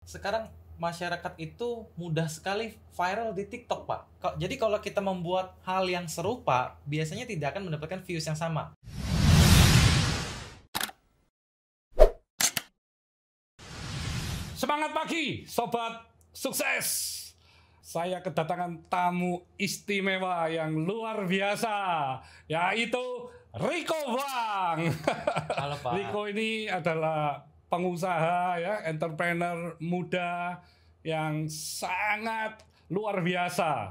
sekarang masyarakat itu mudah sekali viral di TikTok, Pak. Jadi kalau kita membuat hal yang serupa, biasanya tidak akan mendapatkan views yang sama. Semangat pagi, sobat sukses. Saya kedatangan tamu istimewa yang luar biasa, yaitu Rico Bang. Halo, Pak. Rico ini adalah pengusaha ya, entrepreneur muda yang sangat luar biasa.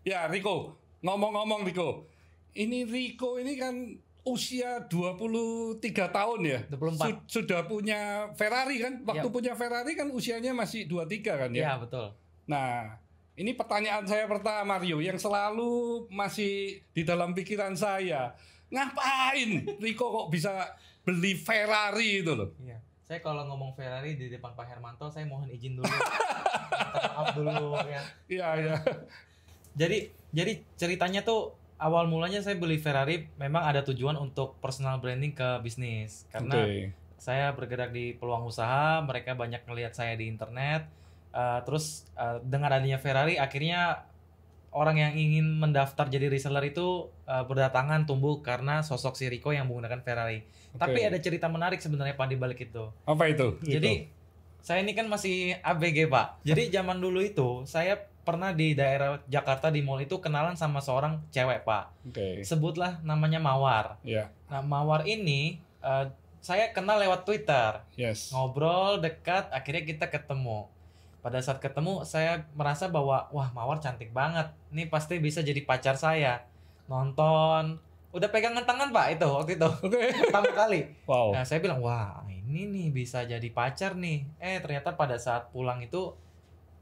Ya, Rico, ngomong-ngomong Rico. Rico ini kan usia 23 tahun ya. 24. Sudah punya Ferrari kan? Waktu Yap. punya Ferrari kan usianya masih 23 kan ya? Iya, betul. Nah, ini pertanyaan saya pertama Rio yang selalu masih di dalam pikiran saya. Ngapain Rico kok bisa beli Ferrari itu loh? Iya. Saya kalau ngomong Ferrari di depan Pak Hermanto, saya mohon izin dulu. Minta maaf dulu ya. Iya, iya. Jadi ceritanya tuh awal mulanya saya beli Ferrari memang ada tujuan untuk personal branding ke bisnis. Karena saya bergerak di peluang usaha, mereka banyak ngelihat saya di internet. Terus dengan adanya Ferrari, akhirnya orang yang ingin mendaftar jadi reseller itu berdatangan tumbuh karena sosok si Rico yang menggunakan Ferrari. Tapi ada cerita menarik sebenarnya Pak di balik itu. Apa itu? Jadi saya ini kan masih ABG Pak. Jadi zaman dulu itu saya pernah di daerah Jakarta di mall itu kenalan sama seorang cewek Pak. Sebutlah namanya Mawar. Nah Mawar ini saya kenal lewat Twitter. Ngobrol dekat, akhirnya kita ketemu. Pada saat ketemu saya merasa bahwa wah Mawar cantik banget. Ini pasti bisa jadi pacar saya. Nonton, udah pegangan tangan Pak itu waktu itu. Pertama kali. Wow. Nah, saya bilang, "Wah, ini nih bisa jadi pacar nih." Ternyata pada saat pulang itu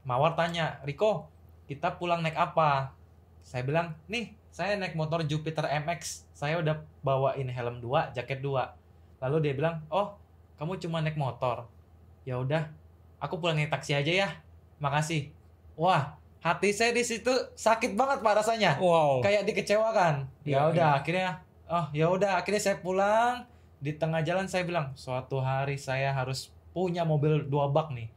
Mawar tanya, "Rico, kita pulang naik apa?" Saya bilang, "Nih, saya naik motor Jupiter MX. Saya udah bawain helm 2, jaket 2." Lalu dia bilang, "Oh, kamu cuma naik motor. Ya udah, aku pulang naik taksi aja ya. Makasih." Wah, hati saya di situ sakit banget Pak rasanya. Wow. Kayak dikecewakan. Ya udah, akhirnya saya pulang. Di tengah jalan saya bilang, suatu hari saya harus punya mobil 2 bak nih.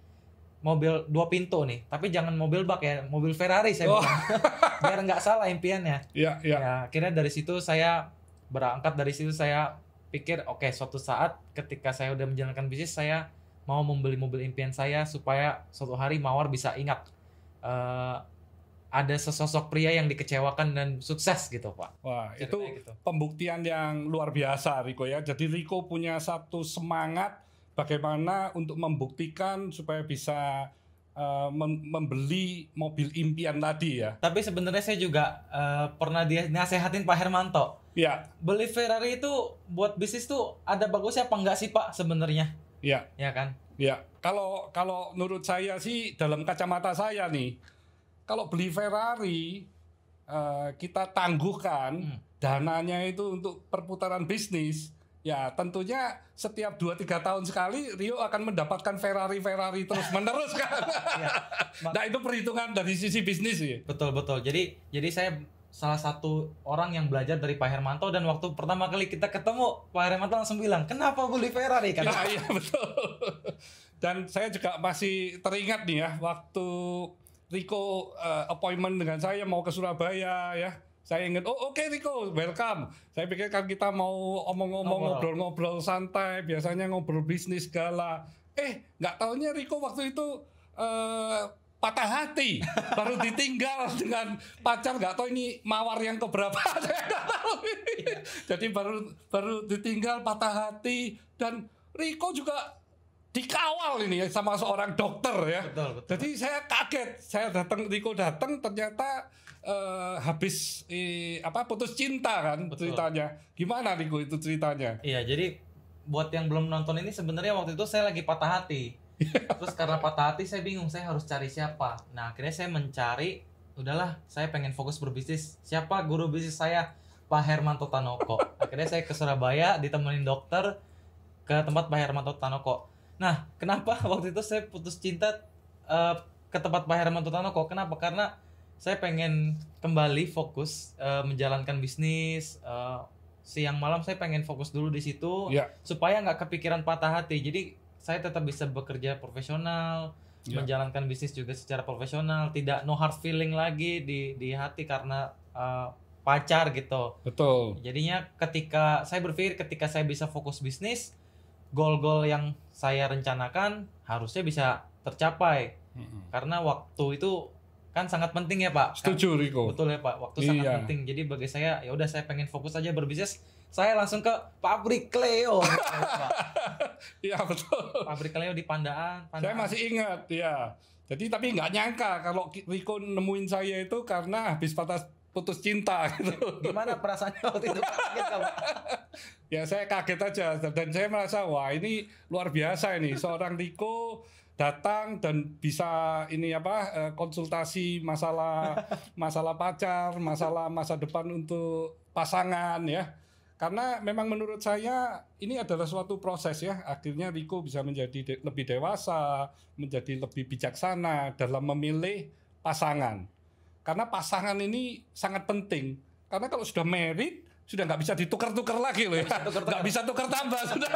Mobil 2 pintu nih, tapi jangan mobil bak ya, mobil Ferrari saya bilang. Biar nggak salah impiannya. Ya, akhirnya dari situ saya berangkat, dari situ saya pikir oke, suatu saat ketika saya udah menjalankan bisnis, saya mau membeli mobil impian saya supaya suatu hari Mawar bisa ingat ada sesosok pria yang dikecewakan dan sukses gitu Pak. Wah, itu pembuktian yang luar biasa Rico ya. Jadi Rico punya satu semangat bagaimana untuk membuktikan supaya bisa membeli mobil impian tadi ya. Tapi sebenarnya saya juga pernah nasehatin Pak Hermanto. Ya. Beli Ferrari itu buat bisnis tuh ada bagusnya apa enggak sih Pak sebenarnya? Ya. Ya kan? Ya. Kalau menurut saya sih dalam kacamata saya nih, kalau beli Ferrari kita tangguhkan dananya itu untuk perputaran bisnis. Ya tentunya setiap 2-3 tahun sekali Rio akan mendapatkan Ferrari terus menerus kan. Nah itu perhitungan dari sisi bisnis ya. Betul. Jadi saya salah satu orang yang belajar dari Pak Hermanto, dan waktu pertama kali kita ketemu Pak Hermanto langsung bilang, "Kenapa beli Ferrari?" kan. Iya betul. Dan saya juga masih teringat nih ya waktu Rico appointment dengan saya mau ke Surabaya ya. Saya ingat, oke Rico, welcome. Saya pikir kan kita mau ngobrol-ngobrol santai, biasanya ngobrol bisnis segala. Nggak taunya Rico waktu itu patah hati, baru ditinggal dengan pacar, nggak tahu ini Mawar yang keberapa. Saya nggak tahu. Jadi baru ditinggal, patah hati, dan Rico juga dikawal ini sama seorang dokter ya. Betul. Jadi saya kaget, Rico datang ternyata habis putus cinta kan. Betul. Ceritanya. Gimana Rico itu ceritanya? Iya, jadi buat yang belum nonton ini, sebenarnya waktu itu saya lagi patah hati. Terus karena patah hati saya bingung saya harus cari siapa. Nah, akhirnya saya mencari, udahlah, saya pengen fokus berbisnis. Siapa guru bisnis saya? Pak Hermanto Tanoko. Akhirnya saya ke Surabaya ditemenin dokter ke tempat Pak Hermanto Tanoko. Nah, kenapa waktu itu saya putus cinta ke tempat Pak Hermanto Tanoko? Kenapa? Karena saya pengen kembali fokus menjalankan bisnis. Siang malam saya pengen fokus dulu di situ supaya nggak kepikiran patah hati. Jadi saya tetap bisa bekerja profesional, menjalankan bisnis juga secara profesional, tidak no hard feeling lagi di hati karena pacar gitu. Betul. Jadinya ketika saya berpikir ketika saya bisa fokus bisnis, goal-goal yang saya rencanakan harusnya bisa tercapai. Karena waktu itu kan sangat penting ya Pak. Setuju Riko. Betul ya Pak, waktu sangat penting. Jadi bagi saya ya udah saya pengen fokus aja berbisnis. Saya langsung ke pabrik Cleo. Iya betul. Pabrik Cleo di Pandaan. Saya masih ingat ya. Jadi tapi nggak nyangka kalau Riko nemuin saya itu karena habis putus cinta gitu. Gimana perasaannya waktu itu? Kaget Pak? Ya saya kaget aja dan saya merasa wah ini luar biasa ini seorang Riko datang dan bisa ini konsultasi masalah pacar, masalah masa depan untuk pasangan ya. Karena memang menurut saya ini adalah suatu proses ya. Akhirnya Riko bisa menjadi lebih dewasa, menjadi lebih bijaksana dalam memilih pasangan. Karena pasangan ini sangat penting. Karena kalau sudah married, sudah nggak bisa ditukar-tukar lagi loh ya. Nggak bisa tukar tambah sudah.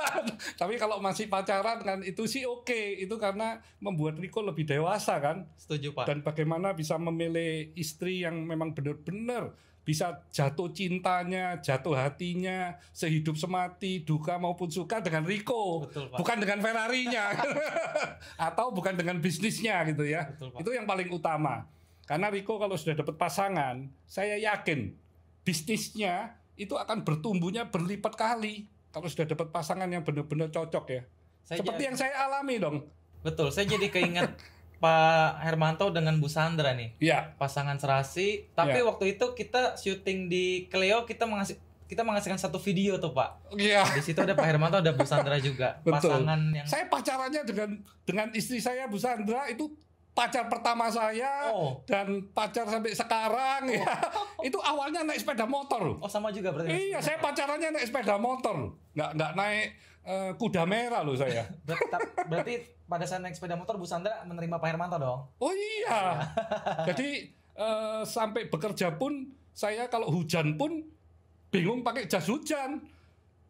Tapi kalau masih pacaran kan itu sih oke. Itu karena membuat Riko lebih dewasa kan. Setuju Pak. Dan bagaimana bisa memilih istri yang memang benar-benar bisa jatuh cintanya, jatuh hatinya, sehidup semati, duka maupun suka dengan Riko. Betul, Pak. Bukan dengan Ferrarinya. Atau bukan dengan bisnisnya gitu ya. Betul, Pak. Itu yang paling utama. Karena Riko kalau sudah dapat pasangan, saya yakin bisnisnya itu akan bertumbuhnya berlipat kali kalau sudah dapat pasangan yang benar-benar cocok ya. Seperti yang saya alami dong. Betul, saya jadi keinget Pak Hermanto dengan Bu Sandra nih. Iya. Pasangan serasi, tapi waktu itu kita syuting di Cleo kita menghasilkan satu video tuh Pak. Iya. Di situ ada Pak Hermanto, ada Bu Sandra juga. Betul. Pasangan yang saya pacarannya dengan istri saya Bu Sandra itu pacar pertama saya dan pacar sampai sekarang ya. Itu awalnya naik sepeda motor. Oh sama juga berarti. Iya, saya pacarannya naik sepeda motor. Nggak naik kuda merah loh saya. Berarti pada saat naik sepeda motor Bu Sandra menerima Pak Hermanto dong? Oh iya. Jadi sampai bekerja pun saya kalau hujan pun bingung pakai jas hujan.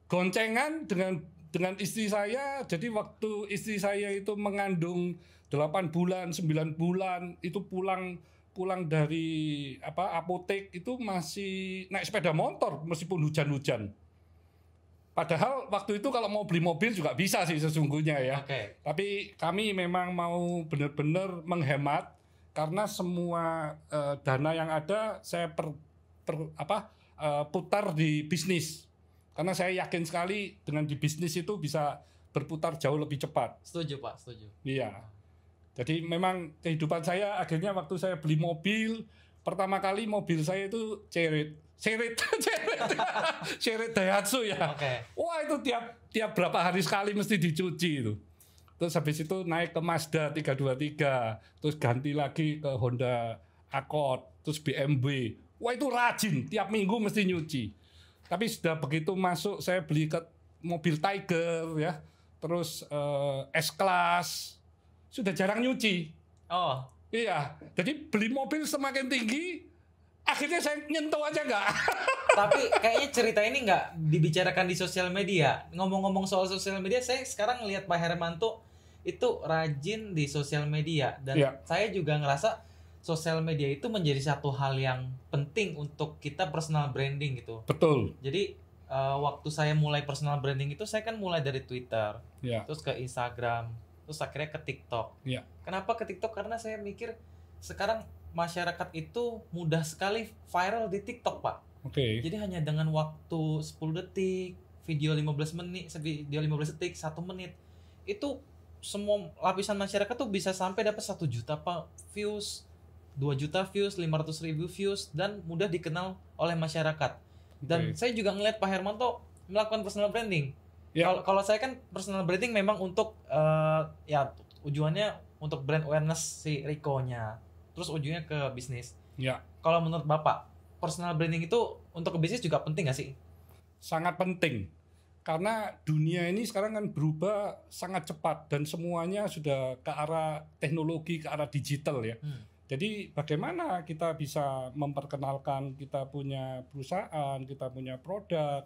Goncengan dengan istri saya. Jadi waktu istri saya itu mengandung 8 bulan, 9 bulan itu pulang dari apotek itu masih naik sepeda motor meskipun hujan-hujan. Padahal waktu itu kalau mau beli mobil juga bisa sih sesungguhnya ya. Okay. Tapi kami memang mau benar-benar menghemat karena semua dana yang ada saya putar di bisnis. Karena saya yakin sekali dengan di bisnis itu bisa berputar jauh lebih cepat. Setuju Pak, setuju. Iya. Jadi memang kehidupan saya akhirnya waktu saya beli mobil, pertama kali mobil saya itu Chery Daihatsu ya. Okay. Wah itu tiap berapa hari sekali mesti dicuci itu. Terus habis itu naik ke Mazda 323, terus ganti lagi ke Honda Accord, terus BMW. Wah itu rajin, tiap minggu mesti nyuci. Tapi sudah begitu masuk saya beli ke mobil Tiger ya, terus S-Class, sudah jarang nyuci. Oh. Iya, jadi beli mobil semakin tinggi, akhirnya saya nyentuh aja nggak. Tapi kayaknya cerita ini nggak dibicarakan di sosial media. Ngomong-ngomong soal sosial media, saya sekarang ngelihat Pak Hermanto itu rajin di sosial media. Dan saya juga ngerasa sosial media itu menjadi satu hal yang penting untuk kita personal branding gitu. Betul. Jadi waktu saya mulai personal branding itu, saya kan mulai dari Twitter, terus ke Instagram, terus akhirnya ke TikTok. Kenapa ke TikTok? Karena saya mikir sekarang masyarakat itu mudah sekali viral di TikTok, Pak. Jadi hanya dengan waktu 10 detik, video 15 menit, video 15 detik, 1 menit, itu semua lapisan masyarakat tuh bisa sampai dapat 1 juta views, 2 juta views, 500.000 views, dan mudah dikenal oleh masyarakat. Dan saya juga ngeliat Pak Hermanto melakukan personal branding. Kalau saya kan personal branding memang untuk ya tujuannya untuk brand awareness si Riko-nya. Terus ujungnya ke bisnis. Kalau menurut Bapak, personal branding itu untuk ke bisnis juga penting nggak sih? Sangat penting. Karena dunia ini sekarang kan berubah sangat cepat dan semuanya sudah ke arah teknologi, ke arah digital ya. Jadi bagaimana kita bisa memperkenalkan kita punya perusahaan, kita punya produk,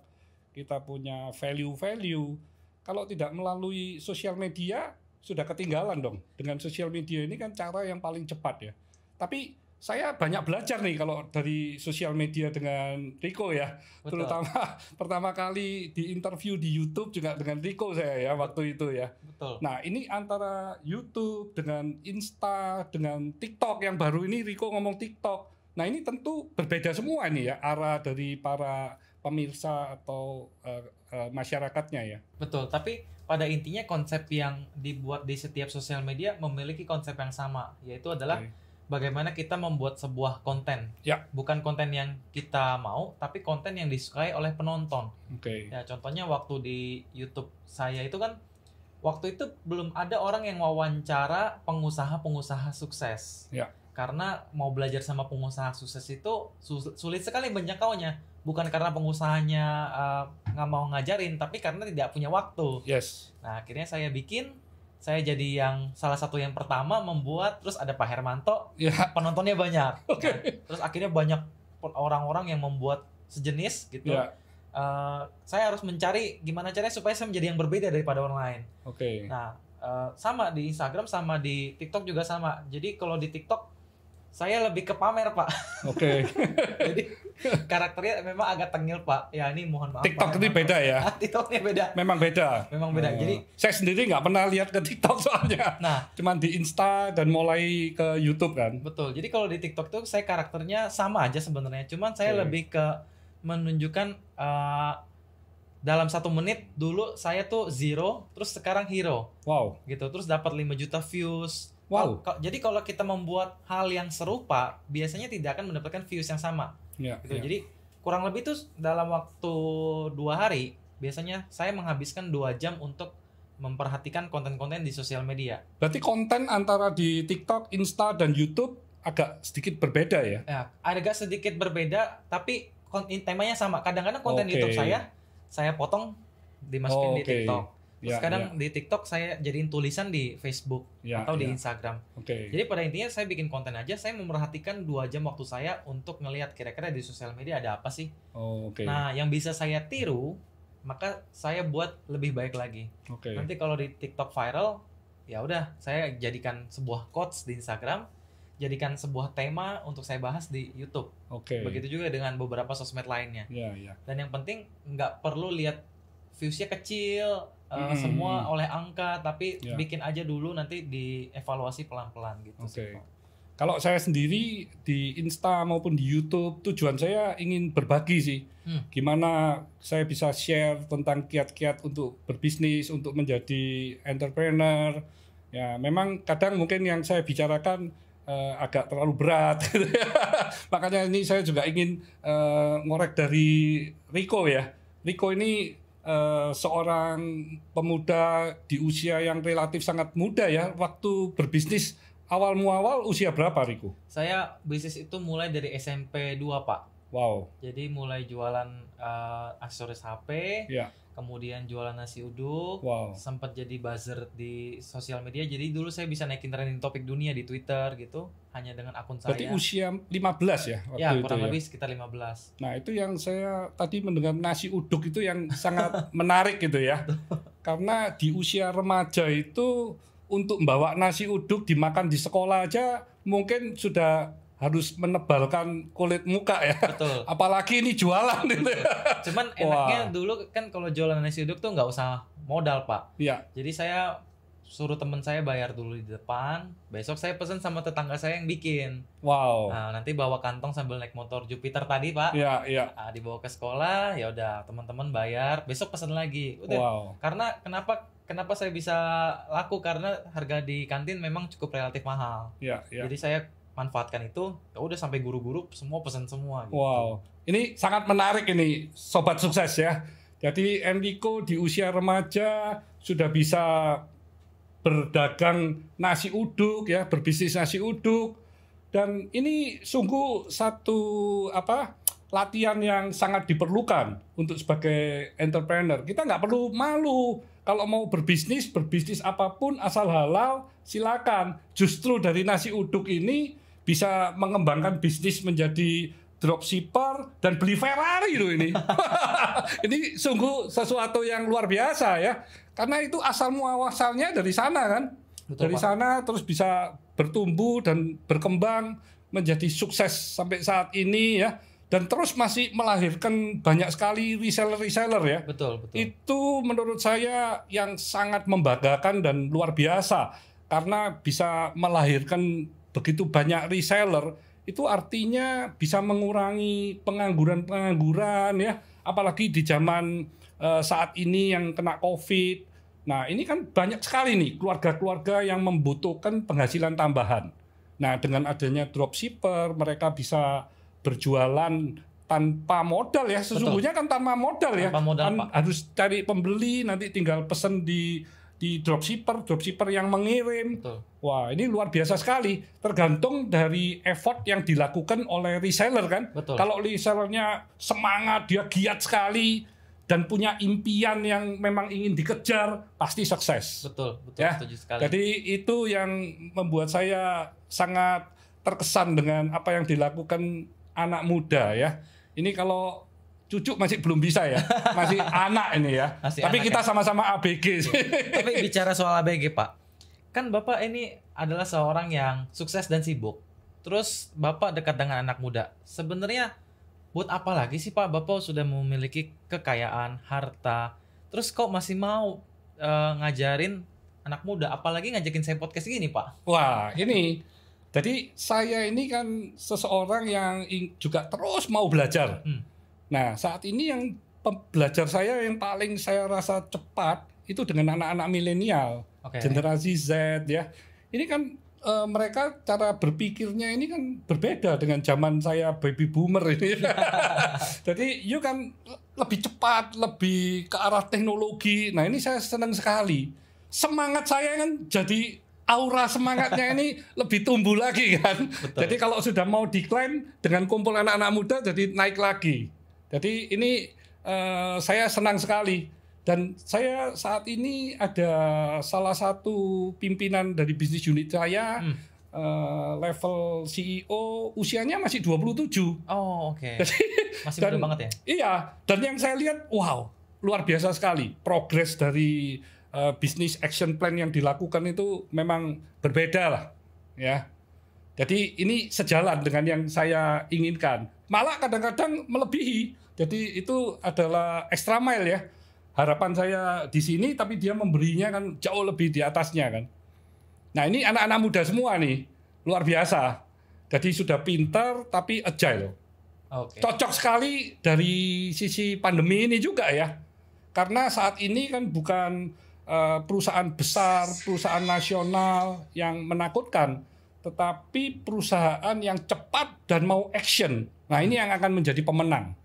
kita punya value-value. Kalau tidak melalui sosial media, sudah ketinggalan dong. Dengan sosial media ini kan cara yang paling cepat ya. Tapi saya banyak belajar nih kalau dari sosial media dengan Rico ya. Betul. Terutama pertama kali di interview di YouTube juga dengan Rico saya ya waktu itu ya. Betul. Nah ini antara YouTube dengan Insta dengan TikTok yang baru ini Rico ngomong TikTok. Nah ini tentu berbeda semua nih ya arah dari para pemirsa atau masyarakatnya ya. Betul, tapi pada intinya konsep yang dibuat di setiap sosial media memiliki konsep yang sama, yaitu adalah bagaimana kita membuat sebuah konten. Ya. Bukan konten yang kita mau, tapi konten yang disukai oleh penonton. Oke. Ya, contohnya waktu di YouTube saya itu kan, waktu itu belum ada orang yang wawancara pengusaha-pengusaha sukses. Ya. Karena mau belajar sama pengusaha sukses itu sulit sekali menjangkaunya. Bukan karena pengusahanya nggak mau ngajarin, tapi karena tidak punya waktu. Yes. Nah, akhirnya saya jadi yang salah satu yang pertama membuat, terus ada Pak Hermanto, Ya. penontonnya banyak. Oke. Nah, terus akhirnya banyak orang-orang yang membuat sejenis gitu. Ya. Saya harus mencari gimana caranya supaya saya menjadi yang berbeda daripada orang lain. Oke. Nah, sama di Instagram sama di TikTok juga sama. Jadi kalau di TikTok saya lebih ke pamer, Pak. Oke. Jadi karakternya memang agak tengil, Pak. Ya ini mohon maaf. TikTok Pak ini Hermanto. beda ya. TikToknya beda. Memang beda. Memang beda. Jadi saya sendiri nggak pernah lihat ke TikTok soalnya. nah, Cuman di Insta dan mulai ke YouTube kan. betul. Jadi kalau di TikTok tuh saya karakternya sama aja sebenarnya. Cuman saya Oke. lebih ke menunjukkan dalam 1 menit dulu saya tuh zero, terus sekarang hero Wow. gitu. Terus dapat 5 juta views. Wow. Jadi kalau kita membuat hal yang serupa, biasanya tidak akan mendapatkan views yang sama. Ya. Gitu. Ya. Jadi kurang lebih tuh dalam waktu 2 hari, biasanya saya menghabiskan 2 jam untuk memperhatikan konten-konten di sosial media. Berarti konten antara di TikTok, Insta dan YouTube agak sedikit berbeda ya. Ya, agak sedikit berbeda, tapi temanya sama. Kadang-kadang konten Oke. YouTube saya potong dimasukin di Oke. TikTok. Terus Ya, kadang di TikTok saya jadiin tulisan di Facebook Ya, atau di ya. Instagram. Oke. Jadi pada intinya saya bikin konten aja, saya memperhatikan 2 jam waktu saya untuk ngelihat kira-kira di sosial media ada apa sih. Oke. Nah, yang bisa saya tiru, maka saya buat lebih baik lagi. Oke. Nanti kalau di TikTok viral, ya udah saya jadikan sebuah quotes di Instagram, jadikan sebuah tema untuk saya bahas di YouTube. Oke. Begitu juga dengan beberapa sosmed lainnya. Ya, ya. Dan yang penting nggak perlu lihat viewsnya kecil, Mm-hmm. semua oleh angka, tapi Ya. bikin aja dulu nanti dievaluasi pelan-pelan gitu. Oke. sih, Pak. Kalau saya sendiri di Insta maupun di YouTube, tujuan saya ingin berbagi sih. Gimana saya bisa share tentang kiat-kiat untuk berbisnis, untuk menjadi entrepreneur. Ya, memang kadang mungkin yang saya bicarakan agak terlalu berat. Makanya ini saya juga ingin ngorek dari Rico ya. Rico ini seorang pemuda di usia yang relatif sangat muda ya. Waktu berbisnis awal muawal usia berapa, Rico? Saya bisnis itu mulai dari SMP 2, Pak. Wow. Jadi mulai jualan aksesoris HP, Ya. kemudian jualan nasi uduk, Wow. sempat jadi buzzer di sosial media. Jadi dulu saya bisa naikin trending topik dunia di Twitter gitu, hanya dengan akun Berarti saya. usia 15 ya waktu Ya, itu kurang ya. lebih sekitar 15. Nah, itu yang saya tadi mendengar nasi uduk itu yang sangat menarik gitu ya. Karena di usia remaja itu untuk membawa nasi uduk dimakan di sekolah aja mungkin sudah harus menebalkan kulit muka ya. Betul. Apalagi ini jualan gitu ya. Cuman enaknya dulu kan kalau jualan nasi uduk tuh nggak usah modal, Pak. Iya. Jadi saya suruh temen saya bayar dulu di depan, besok saya pesen sama tetangga saya yang bikin. Wow. Nah, nanti bawa kantong sambil naik motor Jupiter tadi, Pak. Iya, iya. Nah, dibawa ke sekolah, ya udah teman-teman bayar, besok pesen lagi. Udah. Wow. Karena kenapa saya bisa laku, karena harga di kantin memang cukup relatif mahal. Iya, iya. Jadi saya manfaatkan itu, ya udah sampai guru-guru semua pesan semua gitu. Wow, ini sangat menarik ini sobat sukses ya. Jadi Enrico di usia remaja sudah bisa berdagang nasi uduk ya, berbisnis nasi uduk, dan ini sungguh satu latihan yang sangat diperlukan untuk sebagai entrepreneur. Kita nggak perlu malu kalau mau berbisnis apapun asal halal silakan. Justru dari nasi uduk ini bisa mengembangkan bisnis menjadi dropshipper, dan beli Ferrari loh ini. Ini sungguh sesuatu yang luar biasa ya. Karena itu asal muasalnya dari sana kan. Betul, Dari Pak. sana terus bisa bertumbuh dan berkembang menjadi sukses sampai saat ini ya. Dan terus masih melahirkan banyak sekali reseller-reseller ya. Betul. Itu menurut saya yang sangat membanggakan dan luar biasa. Karena bisa melahirkan begitu banyak reseller, itu artinya bisa mengurangi pengangguran-pengangguran ya. Apalagi di zaman saat ini yang kena COVID. Nah ini kan banyak sekali nih keluarga-keluarga yang membutuhkan penghasilan tambahan. Nah dengan adanya dropshipper, mereka bisa berjualan tanpa modal ya. Sesungguhnya kan tanpa modal ya. Tanpa modal, Kan Pak. harus cari pembeli, nanti tinggal pesen di dropshipper yang mengirim. Betul. Wah, ini luar biasa sekali. Tergantung dari effort yang dilakukan oleh reseller kan. Betul. Kalau resellernya semangat, dia giat sekali dan punya impian yang memang ingin dikejar, pasti sukses. Betul, Ya. setuju sekali. Jadi itu yang membuat saya sangat terkesan dengan apa yang dilakukan anak muda ya. Ini kalau cucu masih belum bisa ya, masih anak ini ya. Masih Tapi anak kita ya. sama-sama ABG sih. Tapi bicara soal ABG, Pak, kan Bapak ini adalah seorang yang sukses dan sibuk. Terus Bapak dekat dengan anak muda. Sebenarnya buat apa lagi sih, Pak? Bapak sudah memiliki kekayaan, harta. Terus kok masih mau ngajarin anak muda? Apalagi ngajakin saya podcast gini, Pak. Wah, ini. Jadi saya ini kan seseorang yang juga terus mau belajar. Nah, saat ini yang belajar saya yang paling saya rasa cepat itu dengan anak-anak milenial, Oke. generasi Z ya. Ini kan mereka cara berpikirnya ini kan berbeda dengan zaman saya baby boomer ini. Jadi you kan lebih cepat, lebih ke arah teknologi. Nah, ini saya senang sekali. Semangat saya kan jadi aura semangatnya ini lebih tumbuh lagi kan. Betul. Jadi kalau sudah mau decline dengan kumpul anak-anak muda jadi naik lagi. Jadi ini saya senang sekali. Dan saya saat ini ada salah satu pimpinan dari bisnis unit saya, level CEO, usianya masih 27. Oh, oke. Jadi, Masih muda banget ya? Iya, dan yang saya lihat, wow, luar biasa sekali. Progres dari bisnis action plan yang dilakukan itu memang berbeda lah. Ya. Jadi ini sejalan dengan yang saya inginkan. Malah kadang-kadang melebihi. Jadi itu adalah extra mile ya. Harapan saya di sini, tapi dia memberinya kan jauh lebih di atasnya kan. Nah ini anak-anak muda semua nih, luar biasa. Jadi sudah pintar tapi agile. Oke. Cocok sekali dari sisi pandemi ini juga ya. Karena saat ini kan bukan perusahaan besar, perusahaan nasional yang menakutkan, tetapi perusahaan yang cepat dan mau action. Nah ini yang akan menjadi pemenang.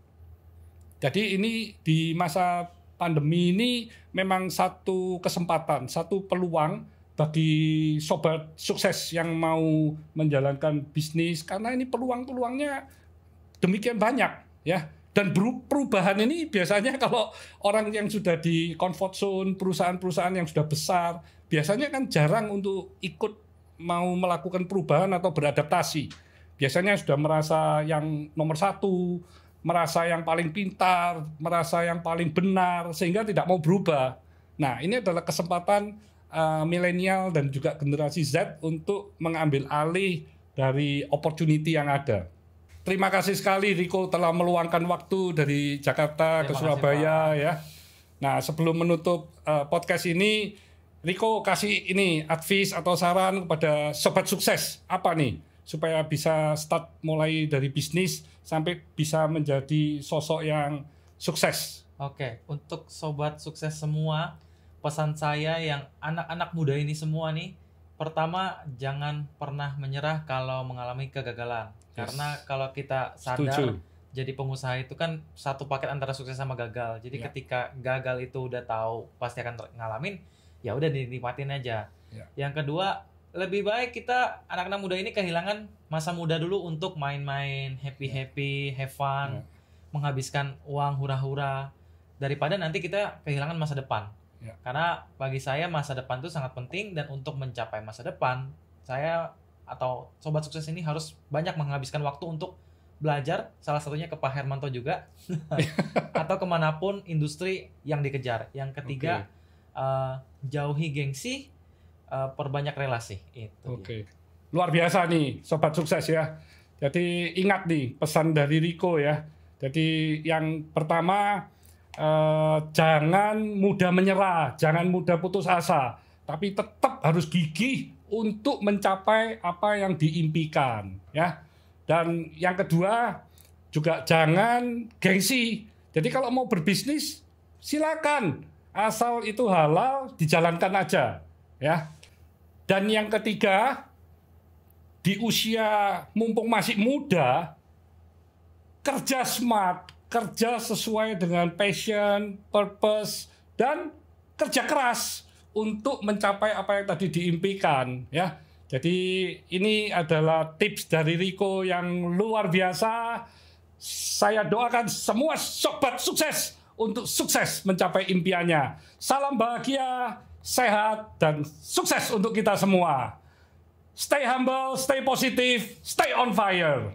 Jadi ini di masa pandemi ini memang satu kesempatan, satu peluang bagi sobat sukses yang mau menjalankan bisnis, karena ini peluang-peluangnya demikian banyak ya. Dan perubahan ini biasanya kalau orang yang sudah di comfort zone, perusahaan-perusahaan yang sudah besar, biasanya kan jarang untuk ikut mau melakukan perubahan atau beradaptasi. Biasanya sudah merasa yang nomor satu, merasa yang paling pintar, merasa yang paling benar, sehingga tidak mau berubah. Nah, ini adalah kesempatan milenial dan juga generasi Z untuk mengambil alih dari opportunity yang ada. Terima kasih sekali Riko telah meluangkan waktu dari Jakarta ke Surabaya ya. Nah, sebelum menutup podcast ini, Riko kasih ini advice atau saran kepada sobat sukses apa nih supaya bisa start mulai dari bisnis sampai bisa menjadi sosok yang sukses. Oke, untuk sobat sukses semua, pesan saya yang anak-anak muda ini semua nih, pertama jangan pernah menyerah kalau mengalami kegagalan. Karena kalau kita sadar Setuju. jadi pengusaha itu kan satu paket antara sukses sama gagal. Jadi ketika gagal itu udah tahu pasti akan ngalamin, ya udah dinikmatin aja. Yang kedua, lebih baik kita anak-anak muda ini kehilangan masa muda dulu untuk main-main, happy-happy, have fun, menghabiskan uang hura-hura daripada nanti kita kehilangan masa depan. Karena bagi saya masa depan itu sangat penting, dan untuk mencapai masa depan, saya atau sobat sukses ini harus banyak menghabiskan waktu untuk belajar, salah satunya ke Pak Hermanto juga, atau kemanapun industri yang dikejar. Yang ketiga, jauhi gengsi, perbanyak relasi. Itu. Oke. Luar biasa nih, sobat sukses ya. Jadi ingat nih pesan dari Rico ya. Jadi yang pertama, jangan mudah menyerah, jangan mudah putus asa, tapi tetap harus gigih untuk mencapai apa yang diimpikan ya. Dan yang kedua juga jangan gengsi. Jadi kalau mau berbisnis silakan, asal itu halal dijalankan aja ya. Dan yang ketiga, di usia mumpung masih muda, kerja smart, kerja sesuai dengan passion, purpose, dan kerja keras untuk mencapai apa yang tadi diimpikan ya. Jadi ini adalah tips dari Rico yang luar biasa. Saya doakan semua sobat sukses untuk sukses mencapai impiannya. Salam bahagia, sehat, dan sukses untuk kita semua. Stay humble, stay positive, stay on fire.